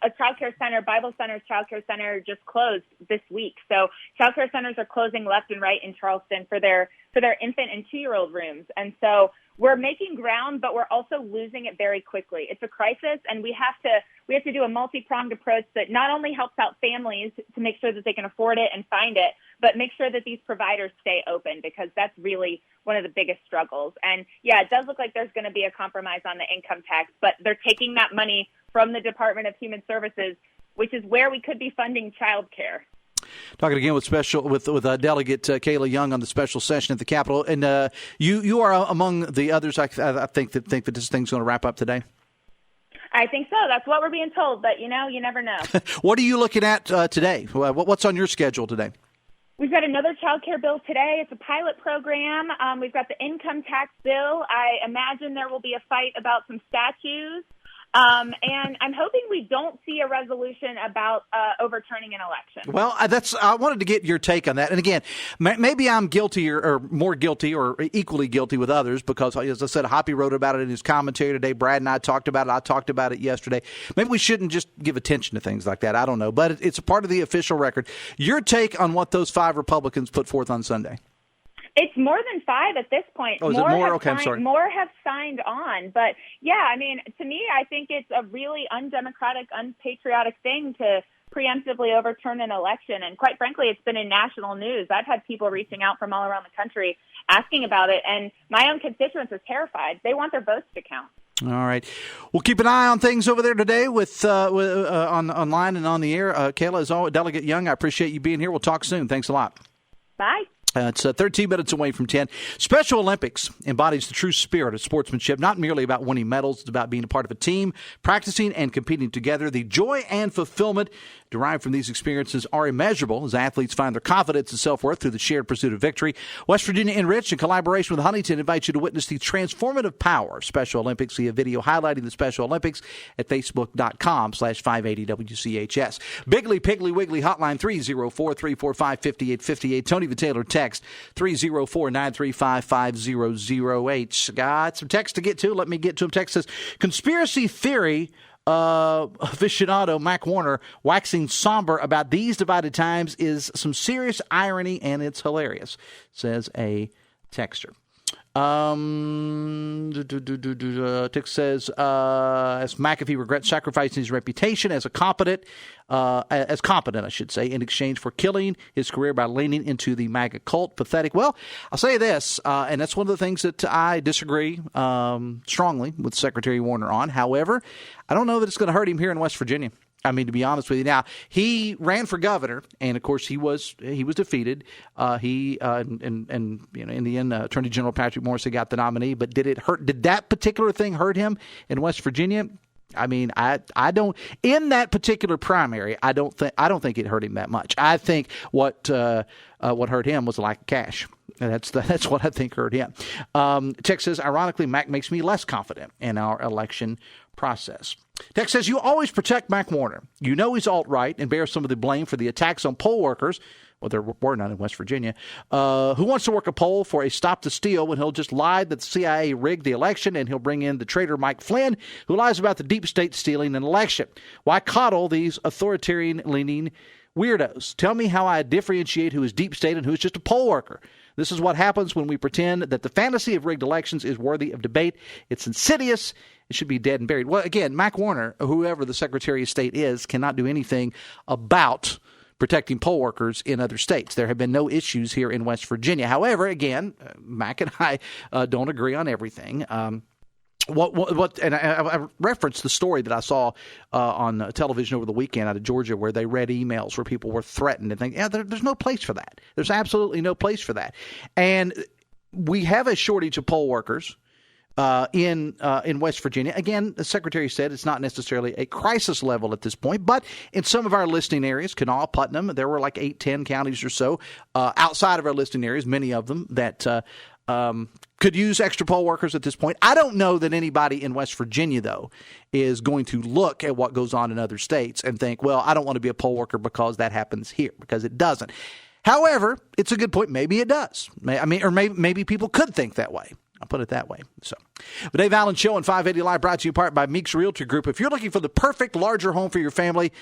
Speaker 21: a child care center, Bible Center's child care center just closed this week. So child care centers are closing left and right in Charleston for their infant and 2-year-old rooms. And so we're making ground, but we're also losing it very quickly. It's a crisis, and we have to do a multi-pronged approach that not only helps out families to make sure that they can afford it and find it, but make sure that these providers stay open, because that's really one of the biggest struggles. And yeah, it does look like there's going to be a compromise on the income tax, but they're taking that money from the Department of Human Services, which is where we could be funding child care.
Speaker 5: Talking again with Delegate Kayla Young on the special session at the Capitol, and you are among the others. I think that this thing's going to wrap up today.
Speaker 21: I think so. That's what we're being told, but you never know.
Speaker 5: What are you looking at today? What's on your schedule today?
Speaker 21: We've got another child care bill today. It's a pilot program. We've got the income tax bill. I imagine there will be a fight about some statues. And I'm hoping we don't see a resolution about overturning an election.
Speaker 5: Well, I wanted to get your take on that. And again, maybe I'm guilty or more guilty or equally guilty with others because, as I said, Hoppy wrote about it in his commentary today. Brad and I talked about it. I talked about it yesterday. Maybe we shouldn't just give attention to things like that. I don't know. But it's a part of the official record. Your take on what those 5 Republicans put forth on Sunday?
Speaker 21: It's more than 5 at this point.
Speaker 5: Oh, is it more? Okay, I'm sorry.
Speaker 21: More have signed on. But, yeah, I mean, to me, I think it's a really undemocratic, unpatriotic thing to preemptively overturn an election. And quite frankly, it's been in national news. I've had people reaching out from all around the country asking about it. And my own constituents are terrified. They want their votes to count.
Speaker 5: All right. We'll keep an eye on things over there today with online and on the air. Kayla, as always, Delegate Young, I appreciate you being here. We'll talk soon. Thanks a lot.
Speaker 21: Bye.
Speaker 5: It's 13 minutes away from 10. Special Olympics embodies the true spirit of sportsmanship, not merely about winning medals. It's about being a part of a team, practicing and competing together. The joy and fulfillment derived from these experiences are immeasurable as athletes find their confidence and self-worth through the shared pursuit of victory. West Virginia Enriched, in collaboration with Huntington, invites you to witness the transformative power of Special Olympics. See a video highlighting the Special Olympics at facebook.com/580WCHS. Biggly Piggly Wiggly hotline 304-345-5858. Tony the Taylor text 304-935-5008. Got some text to get to. Let me get to them. Text says, conspiracy theory aficionado Mac Warner waxing somber about these divided times is some serious irony, and it's hilarious, says a texter. Tick says, as McAfee regrets sacrificing his reputation as competent, I should say, in exchange for killing his career by leaning into the MAGA cult. Pathetic. Well, I'll say this, and that's one of the things that I disagree strongly with Secretary Warner on. However, I don't know that it's going to hurt him here in West Virginia. I mean, to be honest with you. Now, he ran for governor, and of course, he was defeated. In the end, Attorney General Patrick Morrisey got the nominee. But did it hurt? Did that particular thing hurt him in West Virginia? I mean, I don't. In that particular primary, I don't think it hurt him that much. I think what hurt him was the lack of cash. And that's what I think hurt him. Tex says, ironically, Mac makes me less confident in our election process. Tex says, you always protect Mac Warner. You know he's alt-right and bears some of the blame for the attacks on poll workers. Well, there were none in West Virginia. Who wants to work a poll for a stop the steal when he'll just lie that the CIA rigged the election, and he'll bring in the traitor Mike Flynn, who lies about the deep state stealing an election. Why coddle these authoritarian-leaning weirdos? Tell me how I differentiate who is deep state and who is just a poll worker. This is what happens when we pretend that the fantasy of rigged elections is worthy of debate. It's insidious. It should be dead and buried. Well, again, Mac Warner, whoever the Secretary of State is, cannot do anything about protecting poll workers in other states. There have been no issues here in West Virginia. However, again, Mac and I don't agree on everything. And I referenced the story that I saw on television over the weekend out of Georgia where they read emails where people were threatened and think, there's no place for that. There's absolutely no place for that. And we have a shortage of poll workers in West Virginia. Again, the Secretary said it's not necessarily a crisis level at this point, but in some of our listing areas, Kanawha, Putnam, there were like 8-10 counties or so outside of our listing areas, many of them that could use extra poll workers at this point. I don't know that anybody in West Virginia, though, is going to look at what goes on in other states and think, well, I don't want to be a poll worker because that happens here, because it doesn't. However, it's a good point. Maybe it does. Maybe people could think that way. I'll put it that way. So, the Dave Allen Show on 580 Live brought to you in part by Meeks Realty Group. If you're looking for the perfect larger home for your family,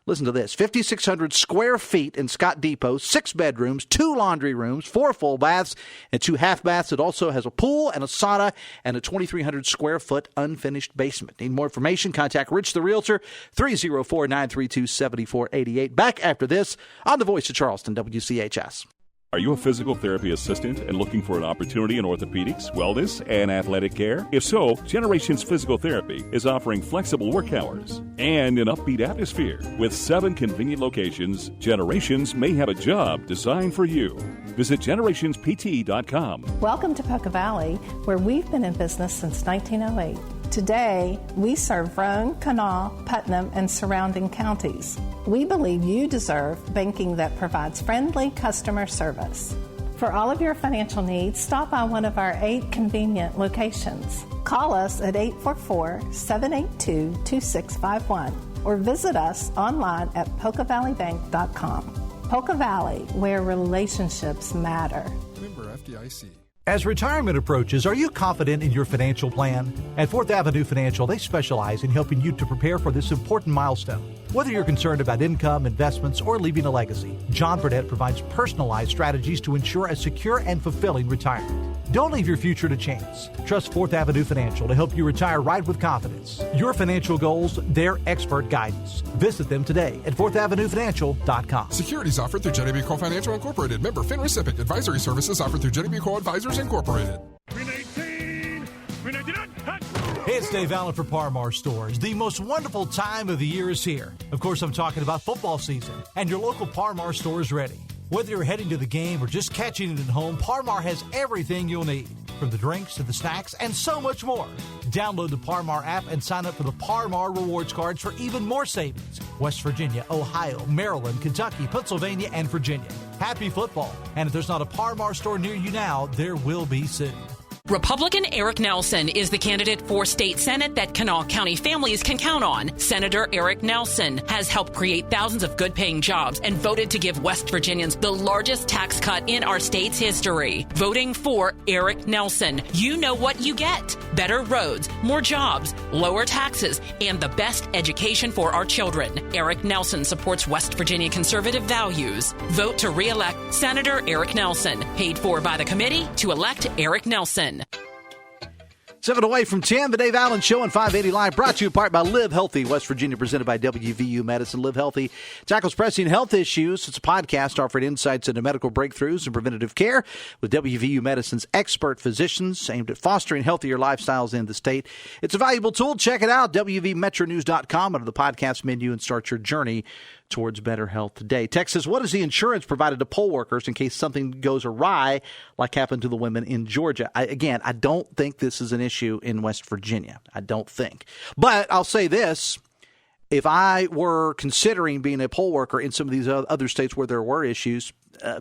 Speaker 5: listen to this. 5,600 square feet in Scott Depot, 6 bedrooms, 2 laundry rooms, 4 full baths, and 2 half baths. It also has a pool and a sauna and a 2,300 square foot unfinished basement. Need more information? Contact Rich the Realtor, 304-932-7488. Back after this on the Voice of Charleston, WCHS.
Speaker 1: Are you a physical therapy assistant and looking for an opportunity in orthopedics, wellness, and athletic care? If so, Generations Physical Therapy is offering flexible work hours and an upbeat atmosphere. With 7 convenient locations, Generations may have a job designed for you. Visit generationspt.com.
Speaker 22: Welcome to Poca Valley, where we've been in business since 1908. Today, we serve Roane, Kanawha, Putnam, and surrounding counties. We believe you deserve banking that provides friendly customer service. For all of your financial needs, stop by one of our 8 convenient locations. Call us at 844-782-2651 or visit us online at PocaValleyBank.com. Poca Valley, where relationships matter.
Speaker 23: Member FDIC.
Speaker 8: As retirement approaches, are you confident in your financial plan? At 4th Avenue Financial, they specialize in helping you to prepare for this important milestone. Whether you're concerned about income, investments, or leaving a legacy, John Burnett provides personalized strategies to ensure a secure and fulfilling retirement. Don't leave your future to chance. Trust 4th Avenue Financial to help you retire right with confidence. Your financial goals, their expert guidance. Visit them today at 4thavenuefinancial.com.
Speaker 23: Securities offered through Jenny B. Cole Financial Incorporated. Member FINRA SIPC. Advisory services offered through Jenny B. Cole Advisors Incorporated.
Speaker 8: It's Dave Allen for Parmar Stores. The most wonderful time of the year is here. Of course, I'm talking about football season, and your local Parmar store is ready. Whether you're heading to the game or just catching it at home, Parmar has everything you'll need, from the drinks to the snacks and so much more. Download the Parmar app and sign up for the Parmar rewards cards for even more savings. West Virginia, Ohio, Maryland, Kentucky, Pennsylvania, and Virginia. Happy football. And if there's not a Parmar store near you now, there will be soon.
Speaker 24: Republican Eric Nelson is the candidate for state senate that Kanawha County families can count on. Senator Eric Nelson has helped create thousands of good-paying jobs and voted to give West Virginians the largest tax cut in our state's history. Voting for Eric Nelson, you know what you get. Better roads, more jobs, lower taxes, and the best education for our children. Eric Nelson supports West Virginia conservative values. Vote to re-elect Senator Eric Nelson. Paid for by the committee to elect Eric Nelson.
Speaker 5: 7 away from 10, the Dave Allen Show on 580 Live, brought to you in part by Live Healthy, West Virginia, presented by WVU Medicine. Live Healthy tackles pressing health issues. It's a podcast offering insights into medical breakthroughs and preventative care with WVU Medicine's expert physicians aimed at fostering healthier lifestyles in the state. It's a valuable tool. Check it out, WVMetroNews.com, under the podcast menu, and start your journey towards better health today. Text says, what is the insurance provided to poll workers in case something goes awry, like happened to the women in Georgia? I don't think this is an issue in West Virginia. I don't think. But I'll say this. If I were considering being a poll worker in some of these other states where there were issues,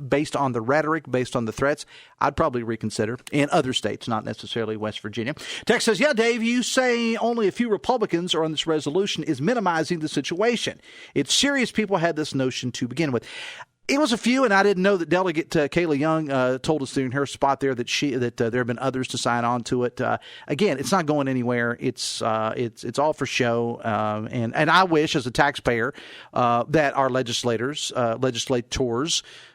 Speaker 5: based on the rhetoric, based on the threats, I'd probably reconsider in other states, not necessarily West Virginia. Text says, yeah, Dave, you say only a few Republicans are on this resolution is minimizing the situation. It's serious. People had this notion to begin with. It was a few, and I didn't know that Delegate Kayla Young told us in her spot there that there have been others to sign on to it. Again, it's not going anywhere. It's all for show, and I wish, as a taxpayer, that our legislators,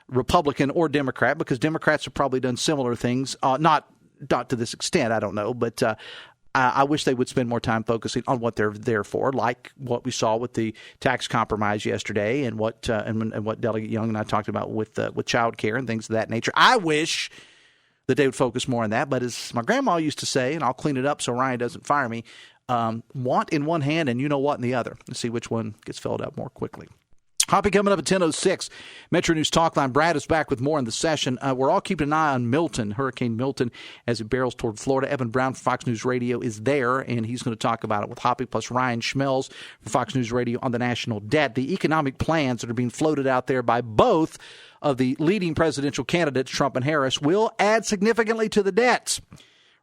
Speaker 5: Republican or Democrat, because Democrats have probably done similar things, not to this extent, I don't know, but I wish they would spend more time focusing on what they're there for, like what we saw with the tax compromise yesterday, and what Delegate Young and I talked about with child care and things of that nature. I wish that they would focus more on that. But as my grandma used to say, and I'll clean it up so Ryan doesn't fire me, want in one hand and you know what in the other. Let's see which one gets filled out more quickly. Hoppy coming up at 10:06. Metro News Talk Line. Brad is back with more in the session. We're all keeping an eye on Milton, Hurricane Milton, as it barrels toward Florida. Evan Brown from Fox News Radio is there, and he's going to talk about it with Hoppy, plus Ryan Schmelz from Fox News Radio on the national debt. The economic plans that are being floated out there by both of the leading presidential candidates, Trump and Harris, will add significantly to the debts.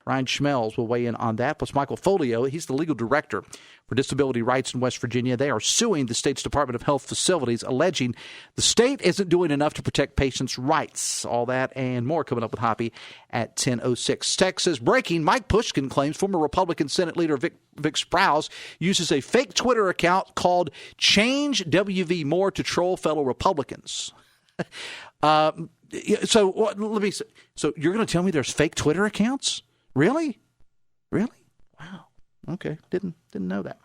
Speaker 5: Ryan Schmelz will weigh in on that, plus Michael Folio. He's the legal director for disability rights in West Virginia. They are suing the state's Department of Health facilities, alleging the state isn't doing enough to protect patients' rights. All that and more coming up with Hoppy at 10:06. Text says, breaking, Mike Pushkin claims former Republican Senate leader Vic Sprouse uses a fake Twitter account called Change WV More to troll fellow Republicans. So you're going to tell me there's fake Twitter accounts? Really? Wow. Okay, didn't know that.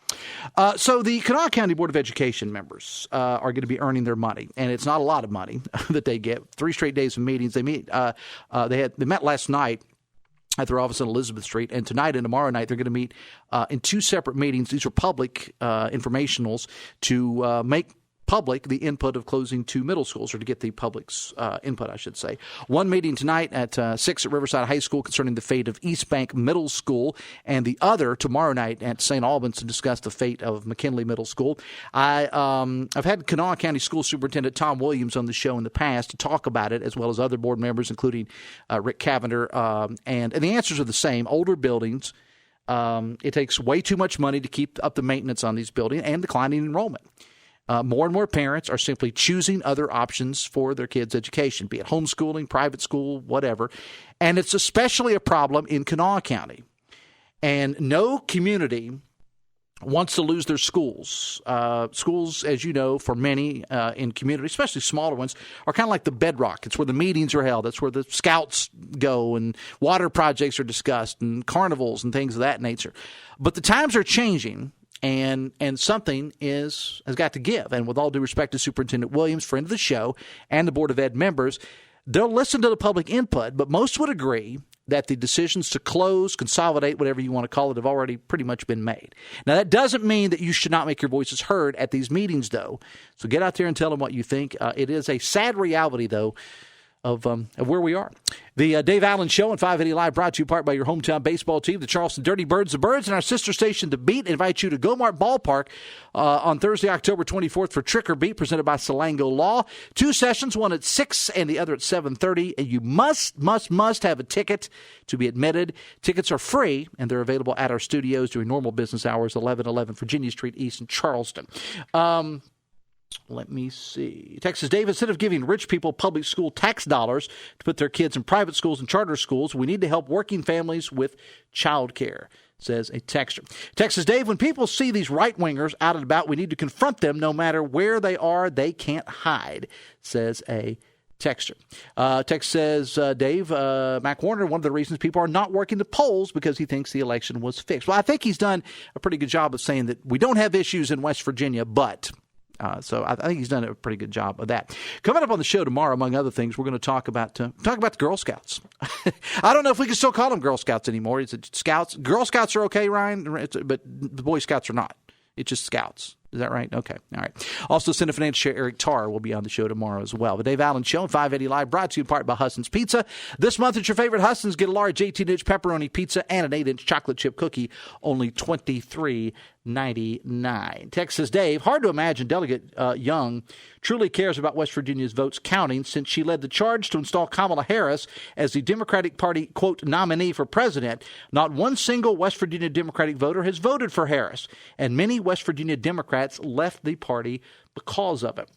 Speaker 5: So the Kanawha County Board of Education members are going to be earning their money, and it's not a lot of money that they get. 3 straight days of meetings. They meet. They met last night at their office on Elizabeth Street, and tonight and tomorrow night they're going to meet in 2 separate meetings. These are public informationals to make public the input of closing 2 middle schools, or to get the public's input, I should say. One meeting tonight at 6 at Riverside High School concerning the fate of East Bank Middle School, and the other tomorrow night at St. Albans to discuss the fate of McKinley Middle School. I've had Kanawha County School Superintendent Tom Williams on the show in the past to talk about it, as well as other board members, including Rick Cavender, and the answers are the same. Older buildings, it takes way too much money to keep up the maintenance on these buildings, and declining enrollment. More and more parents are simply choosing other options for their kids' education, be it homeschooling, private school, whatever. And it's especially a problem in Kanawha County. And no community wants to lose their schools. Schools, as you know, for many in community, especially smaller ones, are kind of like the bedrock. It's where the meetings are held. It's where the scouts go and water projects are discussed and carnivals and things of that nature. But the times are changing. And something has got to give. And with all due respect to Superintendent Williams, friend of the show, and the Board of Ed members, they'll listen to the public input, but most would agree that the decisions to close, consolidate, whatever you want to call it, have already pretty much been made. Now, that doesn't mean that you should not make your voices heard at these meetings, though. So get out there and tell them what you think. It is a sad reality, though, of where we are. The Dave Allen Show on 580 Live, brought to you in part by your hometown baseball team, the Charleston Dirty Birds. The Birds and our sister station, The Beat, invite you to Go-Mart Ballpark on Thursday, October 24th for Trick or Beat, presented by Salango Law. 2 sessions, one at 6 and the other at 7:30. And you must have a ticket to be admitted. Tickets are free, and they're available at our studios during normal business hours, 1111 Virginia Street East in Charleston. Let me see. Texas Dave, instead of giving rich people public school tax dollars to put their kids in private schools and charter schools, we need to help working families with child care, says a texter. Texas Dave, when people see these right-wingers out and about, we need to confront them no matter where they are. They can't hide, says a texter. Text says, Dave, Mac Warner, one of the reasons people are not working the polls because he thinks the election was fixed. Well, I think he's done a pretty good job of saying that we don't have issues in West Virginia, but... So I think he's done a pretty good job of that. Coming up on the show tomorrow, among other things, we're going to talk about the Girl Scouts. I don't know if we can still call them Girl Scouts anymore. Is it Scouts? Girl Scouts are okay, Ryan, but the Boy Scouts are not. It's just Scouts. Is that right? Okay. All right. Also, Senate Finance Chair Eric Tarr will be on the show tomorrow as well. The Dave Allen Show on 580 Live, brought to you in part by Husson's Pizza. This month at your favorite Husson's, get a large 18-inch pepperoni pizza and an 8-inch chocolate chip cookie, only $23.99. Texas Dave, hard to imagine Delegate Young truly cares about West Virginia's votes counting, since she led the charge to install Kamala Harris as the Democratic Party, quote, nominee for president. Not one single West Virginia Democratic voter has voted for Harris, and many West Virginia Democrats left the party because of it.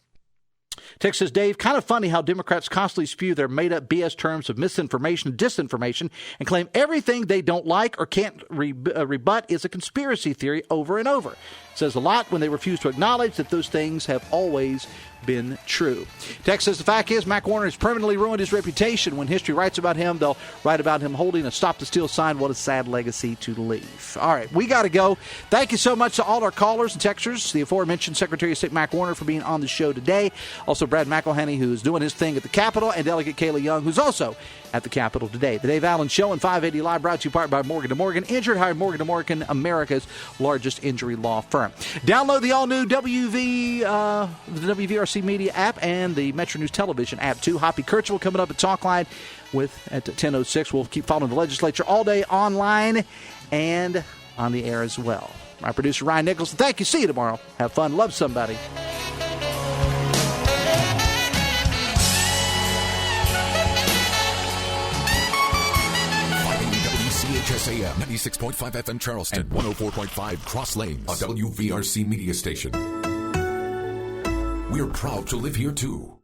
Speaker 5: Texas Dave, kind of funny how Democrats constantly spew their made-up BS terms of misinformation and disinformation and claim everything they don't like or can't rebut is a conspiracy theory over and over. It says a lot when they refuse to acknowledge that those things have always been true. Text says the fact is Mac Warner has permanently ruined his reputation. When history writes about him, they'll write about him holding a Stop the Steal sign. What a sad legacy to leave. All right, we got to go. Thank you so much to all our callers and texters, the aforementioned Secretary of State Mac Warner for being on the show today. Also, Brad McElhinny, who's doing his thing at the Capitol, and Delegate Kayla Young, who's also at the Capitol today. The Dave Allen Show on 580 Live, brought to you in part by Morgan & Morgan. Injured, hired Morgan & Morgan, America's largest injury law firm. Download the all-new the WVRC Media app and the Metro News Television app, too. Hoppy Kirchhoff coming up at Talkline at 10:06. We'll keep following the legislature all day online and on the air as well. My producer, Ryan Nicholson, thank you. See you tomorrow. Have fun. Love somebody.
Speaker 2: WCHS AM, 96.5 FM Charleston, and 104.5 Cross Lanes, a WVRC media station. We're proud to live here, too.